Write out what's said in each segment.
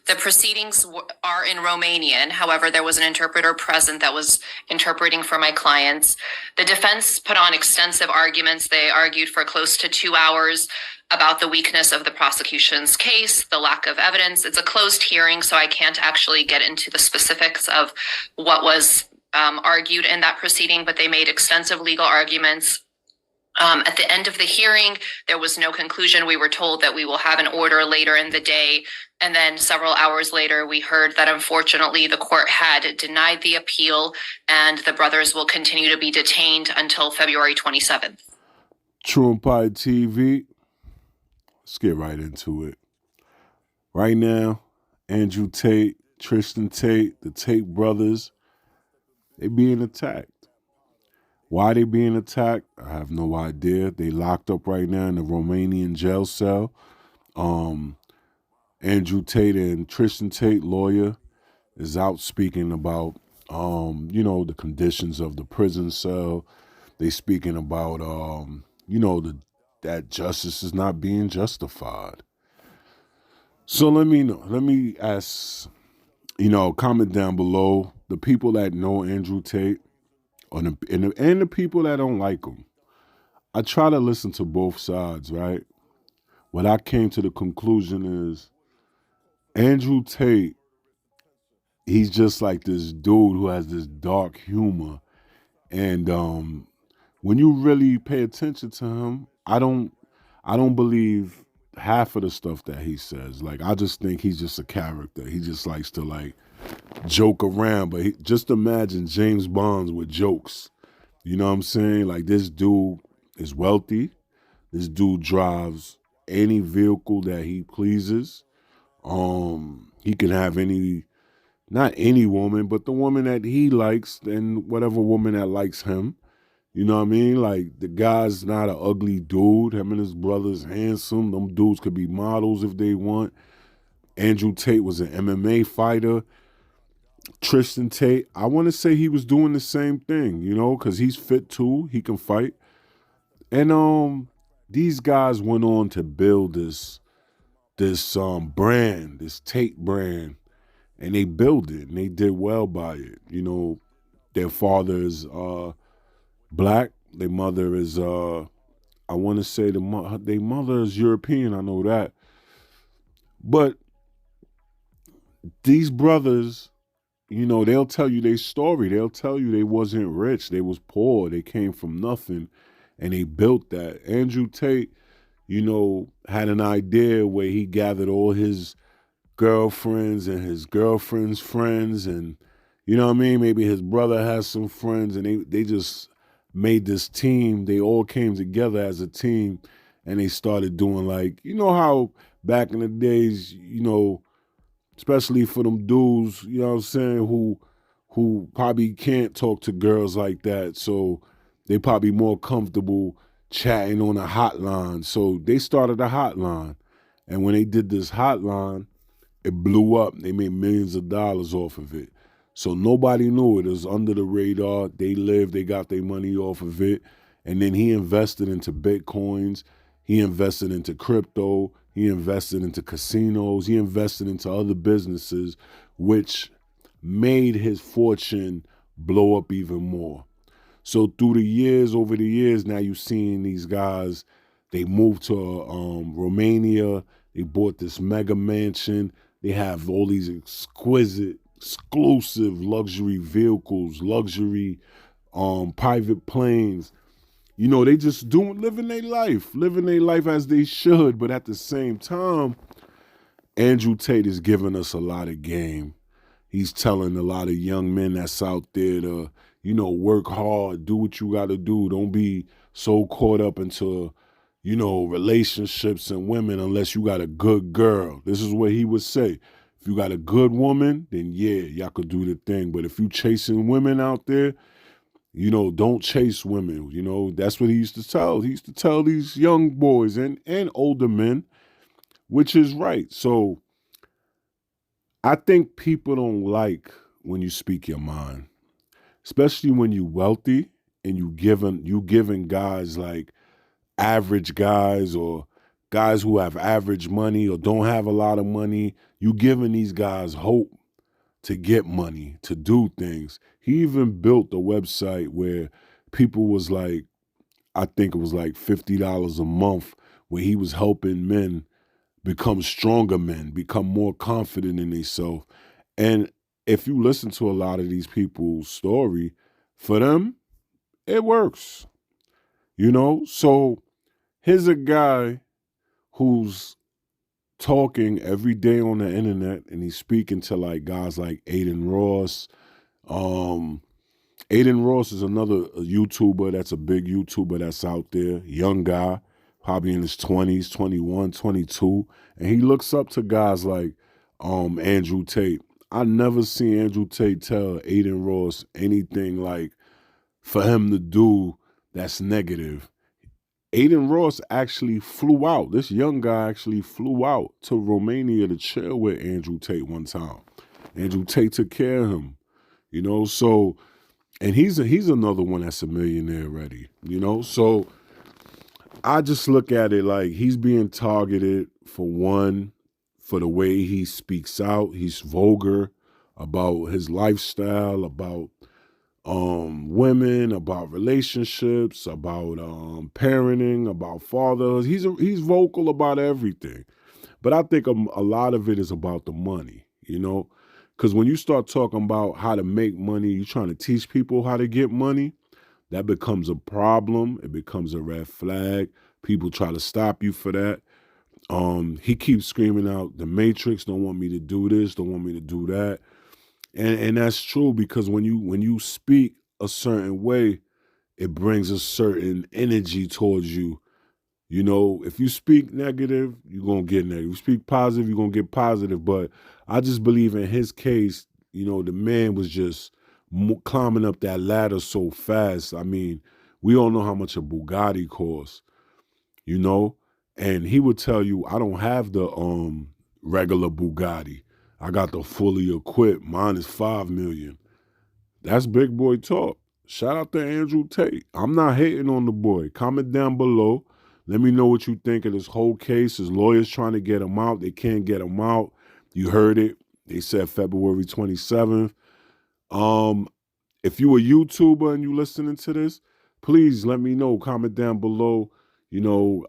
The proceedings are in Romanian. However, there was an interpreter present that was interpreting for my clients. The defense put on extensive arguments. They argued for close to 2 hours about the weakness of the prosecution's case, the lack of evidence. It's a closed hearing, so I can't actually get into the specifics of what was argued in that proceeding, but they made extensive legal arguments. At the end of the hearing, there was no conclusion. We were told that we will have an order later in the day. And then several hours later, we heard that unfortunately the court had denied the appeal and the brothers will continue to be detained until February 27th. True Empire TV. Let's get right into it. Right now, Andrew Tate, Tristan Tate, the Tate brothers, they being attacked. Why they being attacked, I have no idea. They locked up right now in the Romanian jail cell. Andrew Tate and Tristan Tate, lawyer, is out speaking about, the conditions of the prison cell. They speaking about, that justice is not being justified. So let me ask, comment down below, the people that know Andrew Tate, and the people that don't like him. I try to listen to both sides, right? What I came to the conclusion is Andrew Tate, he's just like this dude who has this dark humor. And when you really pay attention to him, I don't believe half of the stuff that he says. Like, I just think he's just a character. He just likes to joke around, but just imagine James Bond with jokes. You know what I'm saying? Like, this dude is wealthy. This dude drives any vehicle that he pleases. He can have not any woman, but the woman that he likes and whatever woman that likes him. You know what I mean? Like, the guy's not an ugly dude. Him and his brother's handsome. Them dudes could be models if they want. Andrew Tate was an MMA fighter. Tristan Tate, I want to say he was doing the same thing, because he's fit too. He can fight. And these guys went on to build this brand, this Tate brand, and they built it and they did well by it. Their father is black. Their mother is I want to say their mother is European. I know that. But these brothers, they'll tell you their story. They'll tell you they wasn't rich. They was poor. They came from nothing, and they built that. Andrew Tate, had an idea where he gathered all his girlfriends and his girlfriend's friends, and, maybe his brother has some friends, and they just made this team. They all came together as a team, and they started doing how back in the days, especially for them dudes, you know what I'm saying, who probably can't talk to girls like that. So they probably more comfortable chatting on a hotline. So they started a hotline. And when they did this hotline, it blew up. They made millions of dollars off of it. So nobody knew it. It was under the radar. They got their money off of it. And then he invested into Bitcoins. He invested into crypto. He invested into casinos. He invested into other businesses, which made his fortune blow up even more. So over the years, now you're seeing these guys, they moved to Romania. They bought this mega mansion. They have all these exquisite, exclusive luxury vehicles, luxury private planes. They just living their life as they should. But at the same time, Andrew Tate is giving us a lot of game. He's telling a lot of young men that's out there to, work hard, do what you got to do. Don't be so caught up into, relationships and women unless you got a good girl. This is what he would say. If you got a good woman, then yeah, y'all could do the thing. But if you chasing women out there, don't chase women. That's what he used to tell. He used to tell these young boys and older men, which is right. So I think people don't like when you speak your mind, especially when you wealthy and you giving guys like average guys or guys who have average money or don't have a lot of money. You giving these guys hope to get money, to do things. He even built a website where people was like, I think it was like $50 a month, where he was helping men become stronger men, become more confident in themselves. And if you listen to a lot of these people's story, for them, it works. You know? So here's a guy who's talking every day on the internet, and he's speaking to like guys like Aiden Ross. Aiden Ross is another YouTuber that's a big YouTuber that's out there, young guy, probably in his 20s, 21, 22. And he looks up to guys like Andrew Tate. I never seen Andrew Tate tell Aiden Ross anything like for him to do that's negative. Aiden Ross actually flew out. This young guy actually flew out to Romania to chill with Andrew Tate one time. Andrew Tate took care of him, you know. So, and he's another one that's a millionaire already, you know. So I just look at it like he's being targeted for one, for the way he speaks out. He's vulgar about his lifestyle, about women, about relationships, about parenting, about fatherhood. He's vocal about everything. But I think a lot of it is about the money, you know? Because when you start talking about how to make money, you're trying to teach people how to get money, that becomes a problem. It becomes a red flag. People try to stop you for that. He keeps screaming out, the Matrix don't want me to do this, don't want me to do that. And that's true, because when you speak a certain way, it brings a certain energy towards you. You know, if you speak negative, you're going to get negative. If you speak positive, you're going to get positive. But I just believe in his case, you know, the man was just climbing up that ladder so fast. I mean, we all know how much a Bugatti costs, you know, and he would tell you, I don't have the regular Bugatti. I got the fully equipped. Mine is $5 million. That's big boy talk. Shout out to Andrew Tate. I'm not hating on the boy. Comment down below. Let me know what you think of this whole case. His lawyers trying to get him out. They can't get him out. You heard it. They said February 27th. If you a YouTuber and you listening to this, please let me know. Comment down below. You know,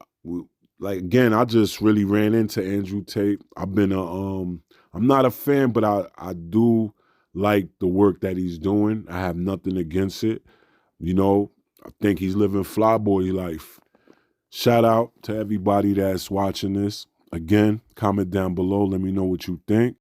like, again, I just really ran into Andrew Tate. I'm not a fan, but I do like the work that he's doing. I have nothing against it. You know, I think he's living flyboy life. Shout out to everybody that's watching this. Again, comment down below. Let me know what you think.